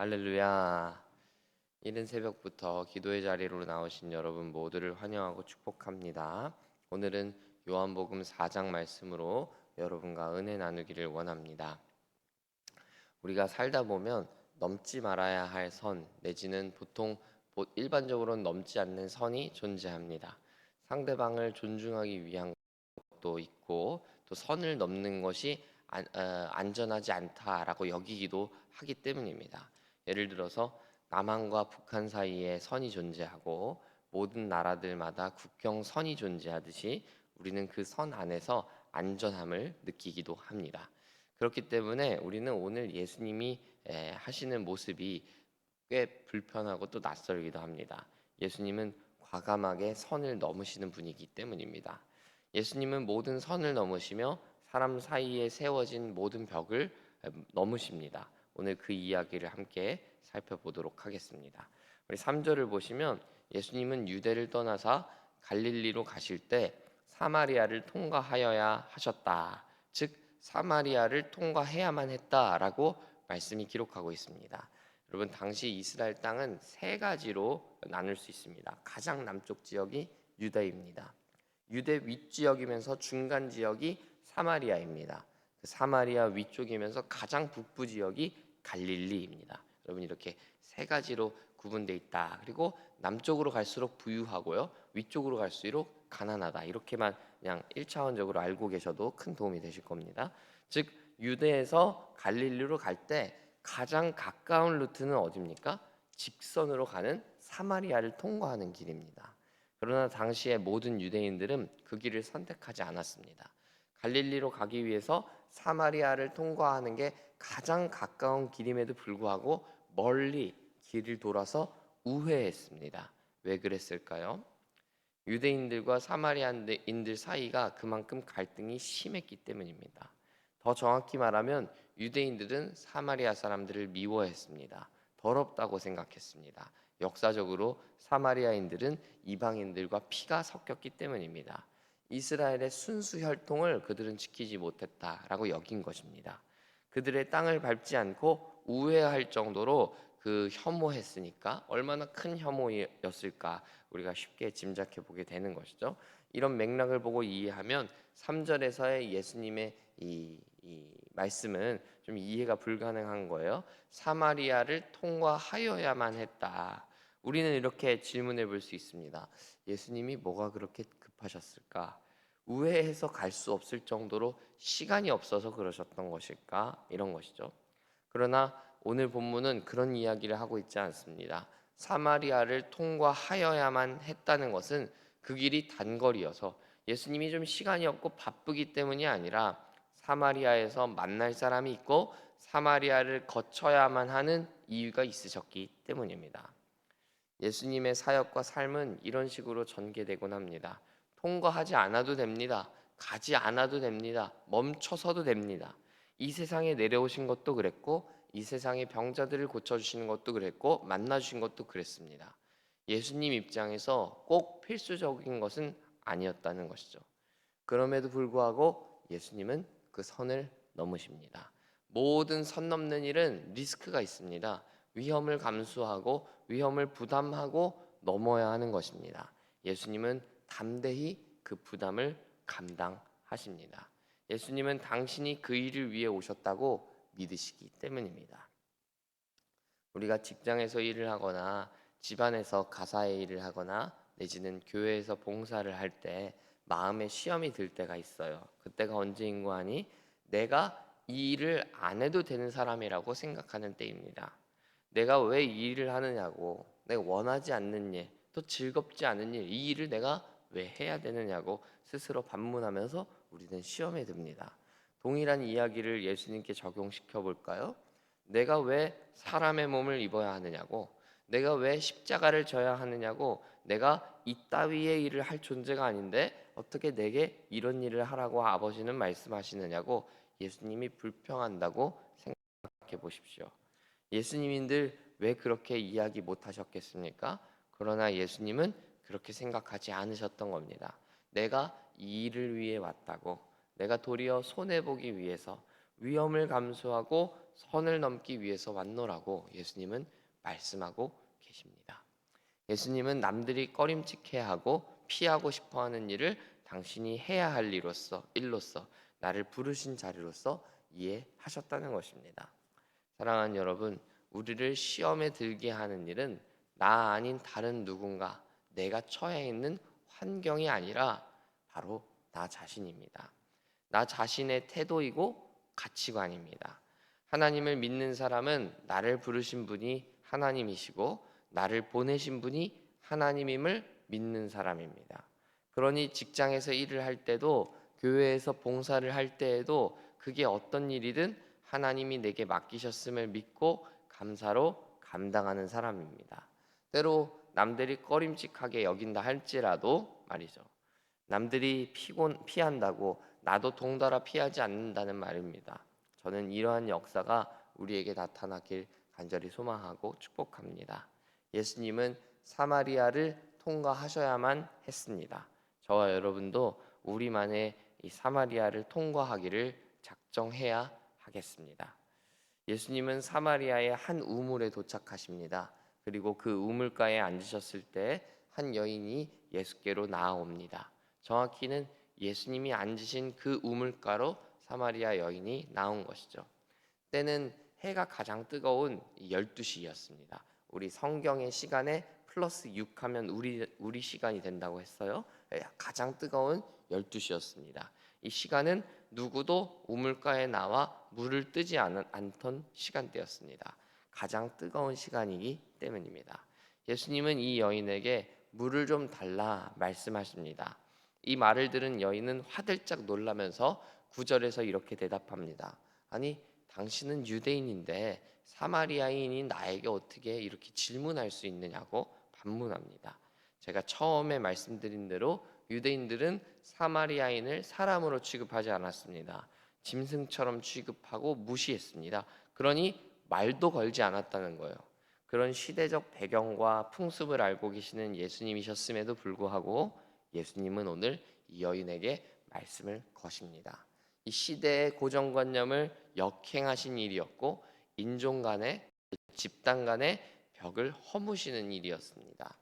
할렐루야. 이른 새벽부터 기도의 자리로 나오신 여러분 모두를 환영하고 축복합니다. 오늘은 요한복음 4장 말씀으로 여러분과 은혜 나누기를 원합니다. 우리가 살다 보면 넘지 말아야 할 선 내지는 보통 일반적으로는 넘지 않는 선이 존재합니다. 상대방을 존중하기 위한 것도 있고 또 선을 넘는 것이 안전하지 않다라고 여기기도 하기 때문입니다. 예를 들어서 남한과 북한 사이에 선이 존재하고 모든 나라들마다 국경선이 존재하듯이 우리는 그 선 안에서 안전함을 느끼기도 합니다. 그렇기 때문에 우리는 오늘 예수님이 하시는 모습이 꽤 불편하고 또 낯설기도 합니다. 예수님은 과감하게 선을 넘으시는 분이기 때문입니다. 예수님은 모든 선을 넘으시며 사람 사이에 세워진 모든 벽을 넘으십니다. 오늘 그 이야기를 함께 살펴보도록 하겠습니다. 우리 3절을 보시면 예수님은 유대를 떠나사 갈릴리로 가실 때 사마리아를 통과하여야 하셨다. 즉 사마리아를 통과해야만 했다라고 말씀이 기록하고 있습니다. 여러분 당시 이스라엘 땅은 세 가지로 나눌 수 있습니다. 가장 남쪽 지역이 유다입니다. 유대 윗지역이면서 중간 지역이 사마리아입니다. 그 사마리아 위쪽이면서 가장 북부 지역이 갈릴리입니다. 여러분 이렇게 세 가지로 구분되어 있다. 그리고 남쪽으로 갈수록 부유하고요. 위쪽으로 갈수록 가난하다. 이렇게만 그냥 1차원적으로 알고 계셔도 큰 도움이 되실 겁니다. 즉 유대에서 갈릴리로 갈 때 가장 가까운 루트는 어디입니까? 직선으로 가는 사마리아를 통과하는 길입니다. 그러나 당시의 모든 유대인들은 그 길을 선택하지 않았습니다. 갈릴리로 가기 위해서 사마리아를 통과하는 게 가장 가까운 길임에도 불구하고 멀리 길을 돌아서 우회했습니다. 왜 그랬을까요? 유대인들과 사마리아인들 사이가 그만큼 갈등이 심했기 때문입니다. 더 정확히 말하면 유대인들은 사마리아 사람들을 미워했습니다. 더럽다고 생각했습니다. 역사적으로 사마리아인들은 이방인들과 피가 섞였기 때문입니다. 이스라엘의 순수 혈통을 그들은 지키지 못했다라고 여긴 것입니다. 그들의 땅을 밟지 않고 우회할 정도로 혐오했으니까 얼마나 큰 혐오였을까 우리가 쉽게 짐작해 보게 되는 것이죠. 이런 맥락을 보고 이해하면 3절에서의 예수님의 이 말씀은 좀 이해가 불가능한 거예요. 사마리아를 통과하여야만 했다. 우리는 이렇게 질문해 볼 수 있습니다. 예수님이 뭐가 그렇게 급하셨을까? 우회해서 갈 수 없을 정도로 시간이 없어서 그러셨던 것일까? 이런 것이죠. 그러나 오늘 본문은 그런 이야기를 하고 있지 않습니다. 사마리아를 통과하여야만 했다는 것은 그 길이 단거리여서 예수님이 좀 시간이 없고 바쁘기 때문이 아니라 사마리아에서 만날 사람이 있고 사마리아를 거쳐야만 하는 이유가 있으셨기 때문입니다. 예수님의 사역과 삶은 이런 식으로 전개되곤 합니다. 통과하지 않아도 됩니다. 가지 않아도 됩니다. 멈춰서도 됩니다. 이 세상에 내려오신 것도 그랬고 이 세상의 병자들을 고쳐주시는 것도 그랬고 만나주신 것도 그랬습니다. 예수님 입장에서 꼭 필수적인 것은 아니었다는 것이죠. 그럼에도 불구하고 예수님은 그 선을 넘으십니다. 모든 선 넘는 일은 리스크가 있습니다. 위험을 감수하고 위험을 부담하고 넘어야 하는 것입니다. 예수님은 담대히 그 부담을 감당하십니다. 예수님은 당신이 그 일을 위해 오셨다고 믿으시기 때문입니다. 우리가 직장에서 일을 하거나 집안에서 가사의 일을 하거나 내지는 교회에서 봉사를 할 때 마음에 시험이 들 때가 있어요. 그때가 언제인 거 아니? 내가 이 일을 안 해도 되는 사람이라고 생각하는 때입니다. 내가 왜 이 일을 하느냐고, 내가 원하지 않는 일, 또 즐겁지 않은 일, 이 일을 내가 왜 해야 되느냐고 스스로 반문하면서 우리는 시험에 듭니다. 동일한 이야기를 예수님께 적용시켜 볼까요? 내가 왜 사람의 몸을 입어야 하느냐고, 내가 왜 십자가를 져야 하느냐고, 내가 이따위의 일을 할 존재가 아닌데 어떻게 내게 이런 일을 하라고 아버지는 말씀하시느냐고 예수님이 불평한다고 생각해 보십시오. 예수님인들 왜 그렇게 이야기 못 하셨겠습니까? 그러나 예수님은 그렇게 생각하지 않으셨던 겁니다. 내가 이 일을 위해 왔다고, 내가 도리어 손해보기 위해서 위험을 감수하고 선을 넘기 위해서 왔노라고 예수님은 말씀하고 계십니다. 예수님은 남들이 꺼림칙해하고 피하고 싶어하는 일을 당신이 해야 할 일로서 나를 부르신 자리로서 이해하셨다는 것입니다. 사랑하는 여러분, 우리를 시험에 들게 하는 일은 나 아닌 다른 누군가, 내가 처해 있는 환경이 아니라 바로 나 자신입니다. 나 자신의 태도이고 가치관입니다. 하나님을 믿는 사람은 나를 부르신 분이 하나님이시고 나를 보내신 분이 하나님임을 믿는 사람입니다. 그러니 직장에서 일을 할 때도 교회에서 봉사를 할 때에도 그게 어떤 일이든 하나님이 내게 맡기셨음을 믿고 감사로 감당하는 사람입니다. 때로 남들이 꺼림칙하게 여긴다 할지라도 말이죠. 남들이 피한다고 나도 동달아 피하지 않는다는 말입니다. 저는 이러한 역사가 우리에게 나타나길 간절히 소망하고 축복합니다. 예수님은 사마리아를 통과하셔야만 했습니다. 저와 여러분도 우리만의 이 사마리아를 통과하기를 작정해야 하겠습니다. 예수님은 사마리아의 한 우물에 도착하십니다. 그리고 그 우물가에 앉으셨을 때 한 여인이 예수께로 나아옵니다. 정확히는 예수님이 앉으신 그 우물가로 사마리아 여인이 나온 것이죠. 때는 해가 가장 뜨거운 12시였습니다. 우리 성경의 시간에 플러스 6하면 우리 시간이 된다고 했어요. 가장 뜨거운 12시였습니다. 이 시간은 누구도 우물가에 나와 물을 뜨지 않던 시간대였습니다. 가장 뜨거운 시간이기 때문입니다. 예수님은 이 여인에게 물을 좀 달라 말씀하십니다. 이 말을 들은 여인은 화들짝 놀라면서 9절에서 이렇게 대답합니다. 아니, 당신은 유대인인데 사마리아인인 나에게 어떻게 이렇게 질문할 수 있느냐고 반문합니다. 제가 처음에 말씀드린 대로 유대인들은 사마리아인을 사람으로 취급하지 않았습니다. 짐승처럼 취급하고 무시했습니다. 그러니 말도 걸지 않았다는 거예요. 그런 시대적 배경과 풍습을 알고 계시는 예수님이셨음에도 불구하고 예수님은 오늘 이 여인에게 말씀을 거십니다. 이 시대의 고정관념을 역행하신 일이었고 인종 간의 집단 간의 벽을 허무시는 일이었습니다.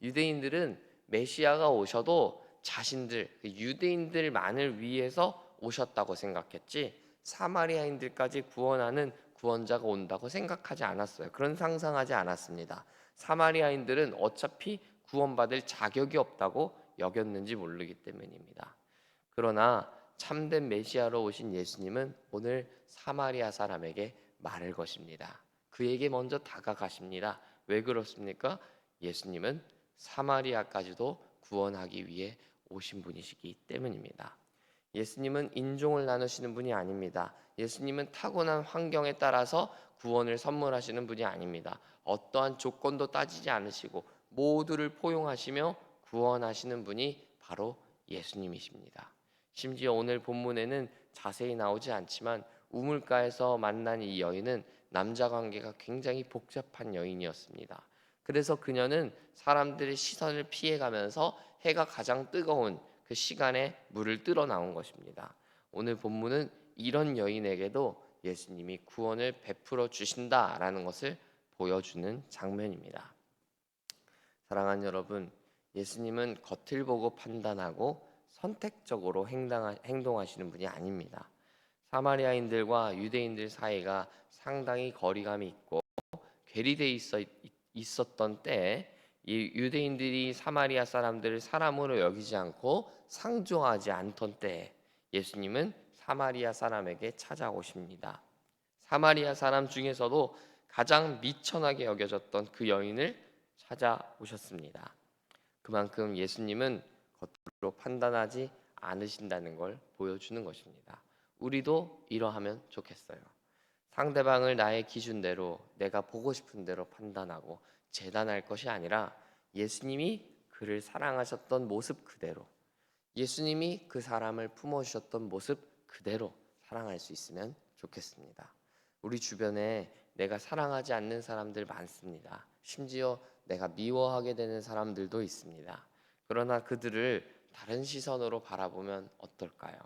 유대인들은 메시아가 오셔도 자신들 유대인들만을 위해서 오셨다고 생각했지 사마리아인들까지 구원하는 구원자가 온다고 생각하지 않았어요. 그런 상상하지 않았습니다. 사마리아인들은 어차피 구원받을 자격이 없다고 여겼는지 모르기 때문입니다. 그러나 참된 메시아로 오신 예수님은 오늘 사마리아 사람에게 말을 거십니다. 그에게 먼저 다가가십니다. 왜 그렇습니까? 예수님은 사마리아까지도 구원하기 위해 오신 분이시기 때문입니다. 예수님은 인종을 나누시는 분이 아닙니다. 예수님은 타고난 환경에 따라서 구원을 선물하시는 분이 아닙니다. 어떠한 조건도 따지지 않으시고 모두를 포용하시며 구원하시는 분이 바로 예수님이십니다. 심지어 오늘 본문에는 자세히 나오지 않지만 우물가에서 만난 이 여인은 남자 관계가 굉장히 복잡한 여인이었습니다. 그래서 그녀는 사람들의 시선을 피해가면서 해가 가장 뜨거운 그 시간에 물을 뜨러 나온 것입니다. 오늘 본문은 이런 여인에게도 예수님이 구원을 베풀어 주신다라는 것을 보여주는 장면입니다. 사랑하는 여러분, 예수님은 겉을 보고 판단하고 선택적으로 행동하시는 분이 아닙니다. 사마리아인들과 유대인들 사이가 상당히 거리감이 있고 괴리돼 있었던 때에 이 유대인들이 사마리아 사람들을 사람으로 여기지 않고 상종하지 않던 때에 예수님은 사마리아 사람에게 찾아오십니다. 사마리아 사람 중에서도 가장 미천하게 여겨졌던 그 여인을 찾아오셨습니다. 그만큼 예수님은 겉으로 판단하지 않으신다는 걸 보여주는 것입니다. 우리도 이러하면 좋겠어요. 상대방을 나의 기준대로 내가 보고 싶은 대로 판단하고 재단할 것이 아니라 예수님이 그를 사랑하셨던 모습 그대로 예수님이 그 사람을 품어주셨던 모습 그대로 사랑할 수 있으면 좋겠습니다. 우리 주변에 내가 사랑하지 않는 사람들 많습니다. 심지어 내가 미워하게 되는 사람들도 있습니다. 그러나 그들을 다른 시선으로 바라보면 어떨까요?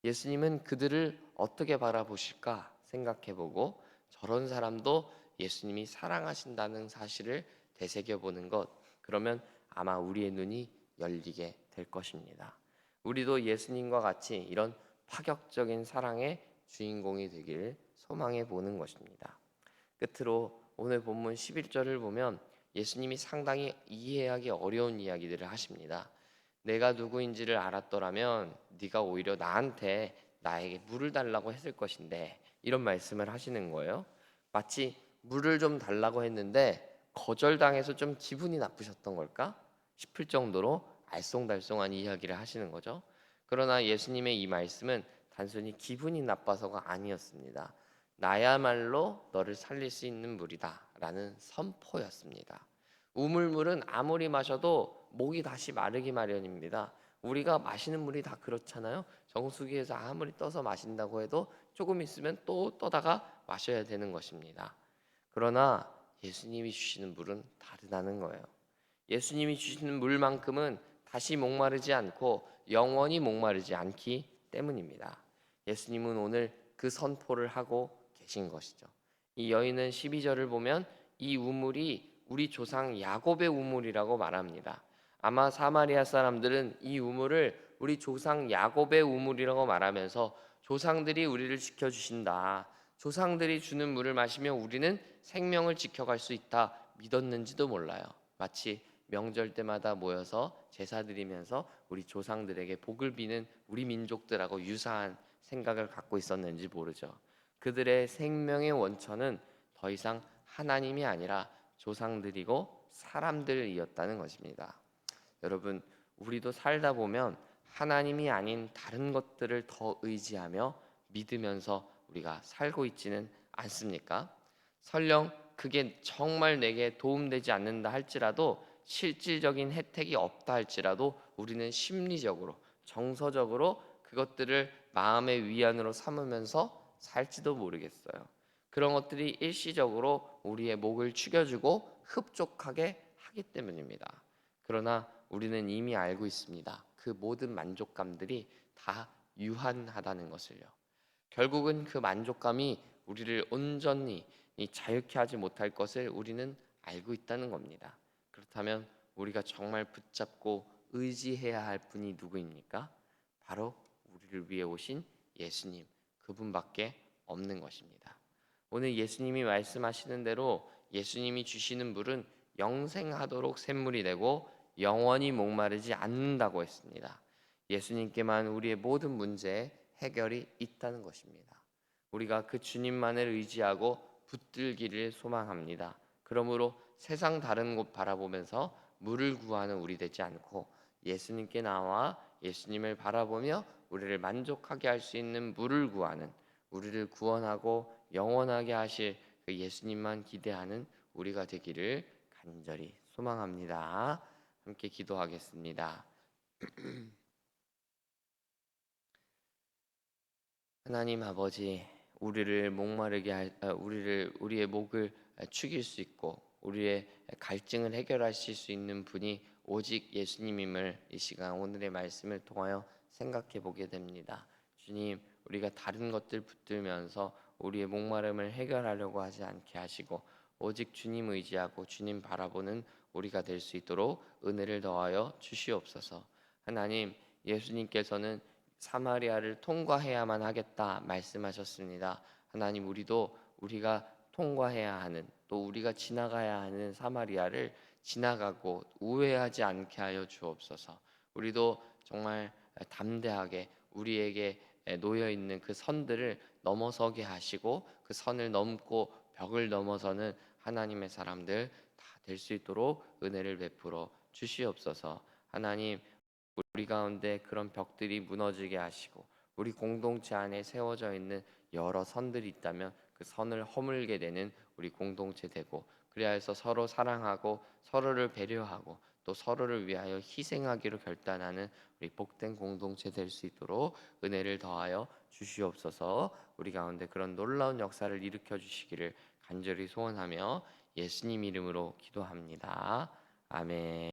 예수님은 그들을 어떻게 바라보실까 생각해보고 저런 사람도 예수님이 사랑하신다는 사실을 되새겨보는 것, 그러면 아마 우리의 눈이 열리게 될 것입니다. 우리도 예수님과 같이 이런 파격적인 사랑의 주인공이 되길 소망해 보는 것입니다. 끝으로 오늘 본문 11절을 보면 예수님이 상당히 이해하기 어려운 이야기들을 하십니다. 내가 누구인지를 알았더라면 네가 오히려 나에게 물을 달라고 했을 것인데, 이런 말씀을 하시는 거예요. 마치 물을 좀 달라고 했는데 거절당해서 좀 기분이 나쁘셨던 걸까 싶을 정도로 알쏭달쏭한 이야기를 하시는 거죠. 그러나 예수님의 이 말씀은 단순히 기분이 나빠서가 아니었습니다. 나야말로 너를 살릴 수 있는 물이다 라는 선포였습니다. 우물물은 아무리 마셔도 목이 다시 마르기 마련입니다. 우리가 마시는 물이 다 그렇잖아요. 정수기에서 아무리 떠서 마신다고 해도 조금 있으면 또 떠다가 마셔야 되는 것입니다. 그러나 예수님이 주시는 물은 다르다는 거예요. 예수님이 주시는 물만큼은 다시 목마르지 않고 영원히 목마르지 않기 때문입니다. 예수님은 오늘 그 선포를 하고 계신 것이죠. 이 여인은 12절을 보면 이 우물이 우리 조상 야곱의 우물이라고 말합니다. 아마 사마리아 사람들은 이 우물을 우리 조상 야곱의 우물이라고 말하면서 조상들이 우리를 지켜주신다, 조상들이 주는 물을 마시면 우리는 생명을 지켜갈 수 있다 믿었는지도 몰라요. 마치 명절 때마다 모여서 제사 드리면서 우리 조상들에게 복을 비는 우리 민족들하고 유사한 생각을 갖고 있었는지 모르죠. 그들의 생명의 원천은 더 이상 하나님이 아니라 조상들이고 사람들이었다는 것입니다. 여러분, 우리도 살다 보면 하나님이 아닌 다른 것들을 더 의지하며 믿으면서 우리가 살고 있지는 않습니까? 설령 그게 정말 내게 도움되지 않는다 할지라도, 실질적인 혜택이 없다 할지라도 우리는 심리적으로, 정서적으로 그것들을 마음의 위안으로 삼으면서 살지도 모르겠어요. 그런 것들이 일시적으로 우리의 목을 축여주고 흡족하게 하기 때문입니다. 그러나 우리는 이미 알고 있습니다. 그 모든 만족감들이 다 유한하다는 것을요. 결국은 그 만족감이 우리를 온전히 자유케 하지 못할 것을 우리는 알고 있다는 겁니다. 그렇다면 우리가 정말 붙잡고 의지해야 할 분이 누구입니까? 바로 우리를 위해 오신 예수님, 그분밖에 없는 것입니다. 오늘 예수님이 말씀하시는 대로 예수님이 주시는 물은 영생하도록 샘물이 되고 영원히 목마르지 않는다고 했습니다. 예수님께만 우리의 모든 문제에 해결이 있다는 것입니다. 우리가 그 주님만을 의지하고 붙들기를 소망합니다. 그러므로 세상 다른 곳 바라보면서 물을 구하는 우리 되지 않고 예수님께 나와 예수님을 바라보며 우리를 만족하게 할 수 있는 물을 구하는, 우리를 구원하고 영원하게 하실 그 예수님만 기대하는 우리가 되기를 간절히 소망합니다. 함께 기도하겠습니다. 하나님 아버지, 우리의 목을 축일 수 있고 우리의 갈증을 해결하실 수 있는 분이 오직 예수님임을 이 시간 오늘의 말씀을 통하여 생각해 보게 됩니다. 주님, 우리가 다른 것들 붙들면서 우리의 목마름을 해결하려고 하지 않게 하시고 오직 주님 의지하고 주님 바라보는 우리가 될 수 있도록 은혜를 더하여 주시옵소서. 하나님, 예수님께서는 사마리아를 통과해야만 하겠다 말씀하셨습니다. 하나님, 우리가 통과해야 하는, 또 우리가 지나가야 하는 사마리아를 지나가고 우회하지 않게 하여 주옵소서. 우리도 정말 담대하게 우리에게 놓여 있는 그 선들을 넘어서게 하시고 그 선을 넘고 벽을 넘어서는 하나님의 사람들 다 될 수 있도록 은혜를 베풀어 주시옵소서. 하나님, 우리 가운데 그런 벽들이 무너지게 하시고 우리 공동체 안에 세워져 있는 여러 선들이 있다면 그 선을 허물게 되는 우리 공동체 되고, 그래야 해서 서로 사랑하고 서로를 배려하고 또 서로를 위하여 희생하기로 결단하는 우리 복된 공동체 될 수 있도록 은혜를 더하여 주시옵소서. 우리 가운데 그런 놀라운 역사를 일으켜 주시기를 간절히 소원하며 예수님 이름으로 기도합니다. 아멘.